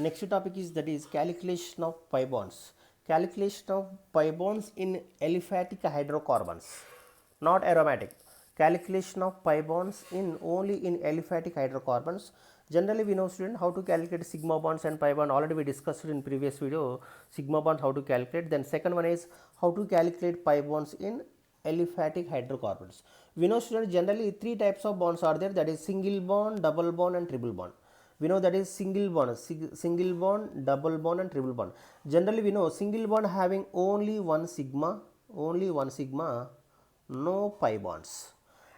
Next topic is that is calculation of pi bonds. Calculation of pi bonds in aliphatic hydrocarbons, not aromatic. Calculation of pi bonds in only in aliphatic hydrocarbons. Generally we know student how to calculate sigma bonds and pi bond. Already we discussed in previous video sigma bond how to calculate. Then second one is how to calculate pi bonds in aliphatic hydrocarbons. We know student generally three types of bonds are there, that is single bond, double bond and triple bond. We know that is single bond, double bond and triple bond. Generally we know single bond having only one sigma, no pi bonds,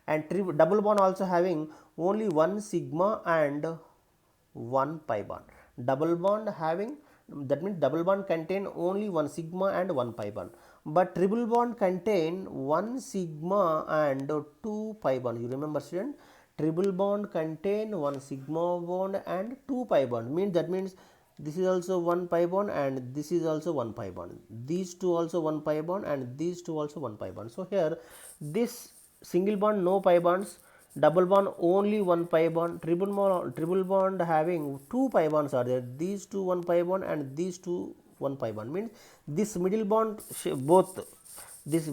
and double bond also having only one sigma and one pi bond. Double bond having, that means double bond contain only one sigma and one pi bond, but triple bond contain one sigma and two pi bond. You remember student, triple bond contain one sigma bond and two pi bond, means that means this is also one pi bond and this is also one pi bond, these two also one pi bond and these two also one pi bond. So here this single bond no pi bonds, double bond only one pi bond, triple bond having two pi bonds are there, these two one pi bond and these two one pi bond, means this middle bond both this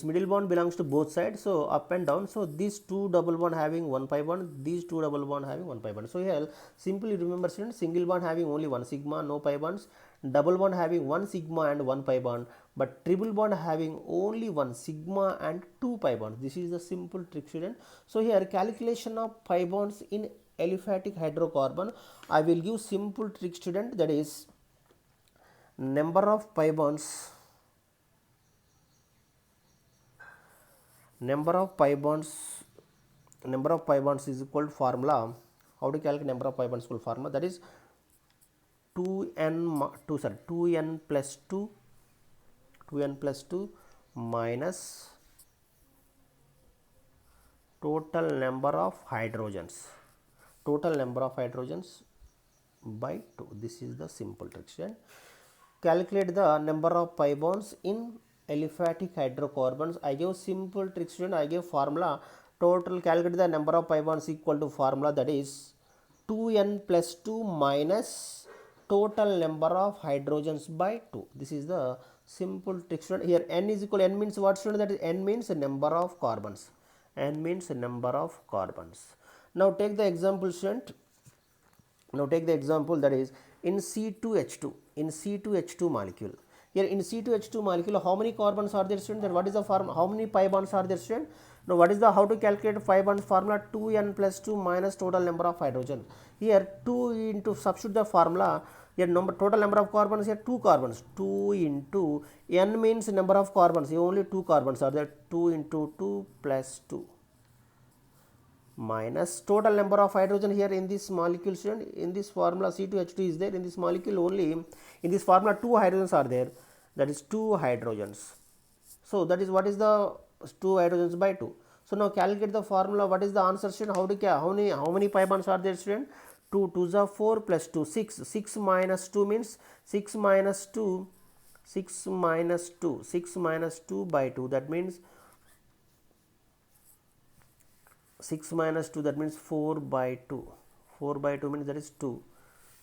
middle bond belongs to both sides, so up and down. So these two double bond having one pi bond, these two double bond having one pi bond. So here simply remember students, single bond having only one sigma no pi bonds, double bond having one sigma and one pi bond, but triple bond having only one sigma and two pi bonds. This is the simple trick student. So here calculation of pi bonds in aliphatic hydrocarbon, I will give simple trick student, that is number of pi bonds number of pi bonds is equal to formula. How to calculate number of pi bonds equal formula, that is 2n plus 2 minus total number of hydrogens by 2. This is the simple trick. Calculate the number of pi bonds in aliphatic hydrocarbons. I give simple trick student, I give formula. Total calculate the number of pi bonds equal to formula, that is 2n plus 2 minus total number of hydrogens by 2. This is the simple trick student. Here n is equal, n means what student, that is n means number of carbons, Now take the example student. Now take the example, that is in C2H2 molecule. Here in C2H2 molecule, how many carbons are there student? Then what is the form? How many pi bonds are there student? Now what is the, how to calculate pi bonds formula? 2n plus 2 minus total number of hydrogen. Here 2 into, substitute the formula. Here total number of carbons, here 2 carbons. 2 into n means number of carbons. Here only 2 carbons are there. 2 into 2 plus 2 minus total number of hydrogen here in this molecule student. In this formula C2H2 is there, in this molecule only, in this formula 2 hydrogens are there, that is 2 hydrogens. So that is what is the 2 hydrogens by 2. So now calculate the formula. What is the answer student? How many pi bonds are there student? 2 2s are 4 plus 2 6. 6 minus 2 means 6 minus 2 by 2, that means 6 minus 2, that means 4 by 2. 4 by 2 means that is 2.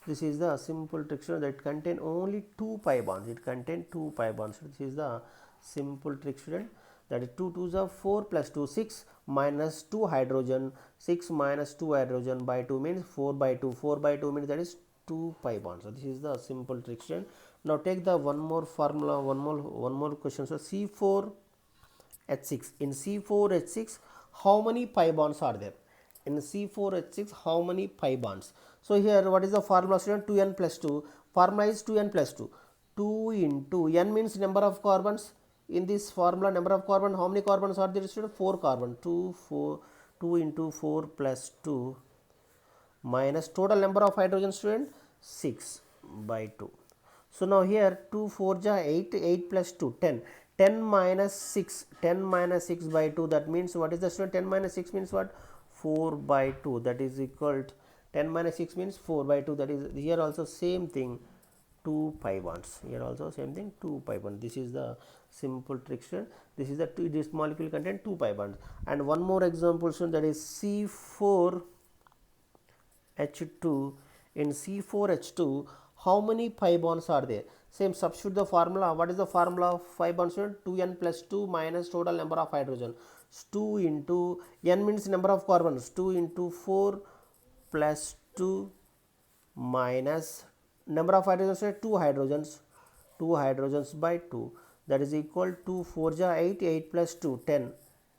This is the simple trick student, that contain only 2 pi bonds. It contain 2 pi bonds. This is the simple trick student, that is 2 2s are 4 plus 2 6 minus 2 hydrogen, 6 minus 2 hydrogen by 2 means 4 by 2. 4 by 2 means that is 2 pi bonds. So this is the simple trick student. Now take the one more formula, one more question. So C4H6. In C4H6, how many pi bonds are there? In C4H6, how many pi bonds? So here what is the formula student? 2n plus 2. Formula is 2n plus 2. 2 into n means number of carbons. In this formula number of carbon, how many carbons are there student? 4 carbon. 2 into 4 plus 2 minus total number of hydrogen student 6 by 2. So now here 2 4 ja 8, 8 plus 2 10. 10 minus 6 by 2, that means what is the student? 10 minus 6 means what? 4 by 2, that is equal to 10 minus 6 means 4 by 2, that is here also same thing 2 pi bonds. Here also same thing 2 pi bonds. This is the simple trick student. This is the this molecule contain 2 pi bonds. And one more example student, that is C4H2. in C4H2, how many pi bonds are there? Same, substitute the formula. What is the formula of pi bonds? 2n plus 2 minus total number of hydrogen. 2 into n means number of carbons. 2 into 4 plus 2 minus number of hydrogens, 2 hydrogens. 2 hydrogens by 2, that is equal to 4 ja 8, 8 plus 2 10.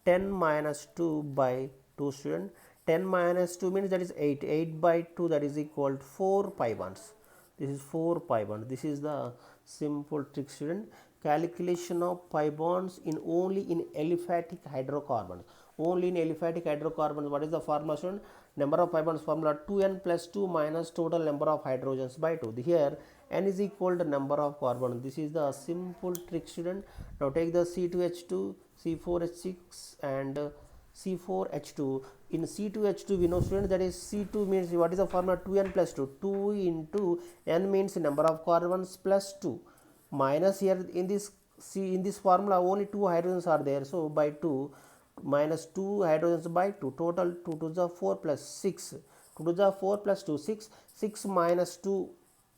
10 minus 2 by 2, student. 10 minus 2 means that is 8. 8 by 2, that is equal to 4 pi bonds. This is 4 pi bonds. This is the simple trick, student. Calculation of pi bonds in only in aliphatic hydrocarbons. Only in aliphatic hydrocarbons. What is the formula, student? Number of pi bonds formula 2n plus 2 minus total number of hydrogens by 2. Here n is equal to number of carbon. This is the simple trick, student. Now take the C2H2, C4H6 and C4H2. In C2H2 we know, student, that is C2 means what is the formula? 2n plus 2. 2 into n means number of carbons plus 2 minus here in this in this formula only 2 hydrogens are there, so by 2 minus 2 hydrogens by 2, total 2 to the 4 plus 6, 2 to the 4 plus 2 6, 6 minus 2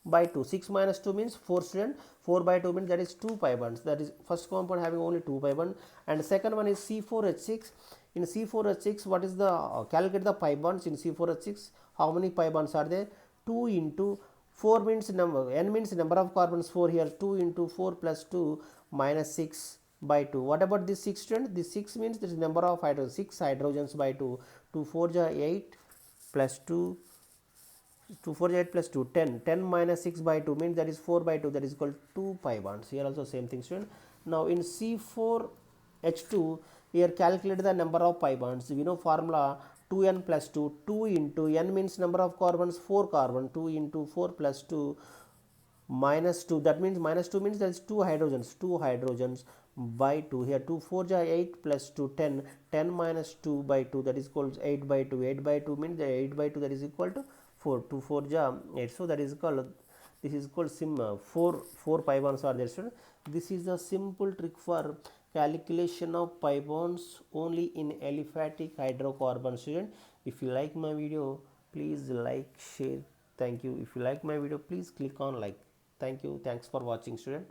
by 2, 6 minus 2 means 4, student. 4 by 2 means that is 2 pi bonds, that is first compound having only 2 pi bond, and second one is C4H6. In C4H6, what is the calculate the pi bonds in C4H6? How many pi bonds are there? 2 into 4 means number, n means number of carbons 4 here, 2 into 4 plus 2 minus 6 by 2. What about this 6, student? This 6 means this number of hydrogens, 6 hydrogens by 2. 2 4 ja 8 plus 2, 2 4 is 8 plus 2, 10. 10 minus 6 by 2 means that is 4 by 2, that is equal to 2 pi bonds. Here also same thing, student. Now in C4H2, here calculate the number of pi bonds. We know formula 2n plus 2. 2 into n means number of carbons, 4 carbon. 2 into 4 plus 2 minus 2, that means minus 2 means there is 2 hydrogens, 2 hydrogens by 2. Here 2 4 ja 8 plus 2 10. 10 minus 2 by 2, that is equal to 8 by 2. 8 by 2 means 8 by 2, that is equal to 4. 2 4 ja 8, so that is called, this is called 4 pi bonds are there, student. This is the simple trick for calculation of pi bonds only in aliphatic hydrocarbons, student. If you like my video, please like, share. Thank you. If you like my video, please click on like. Thank you. Thanks for watching, student.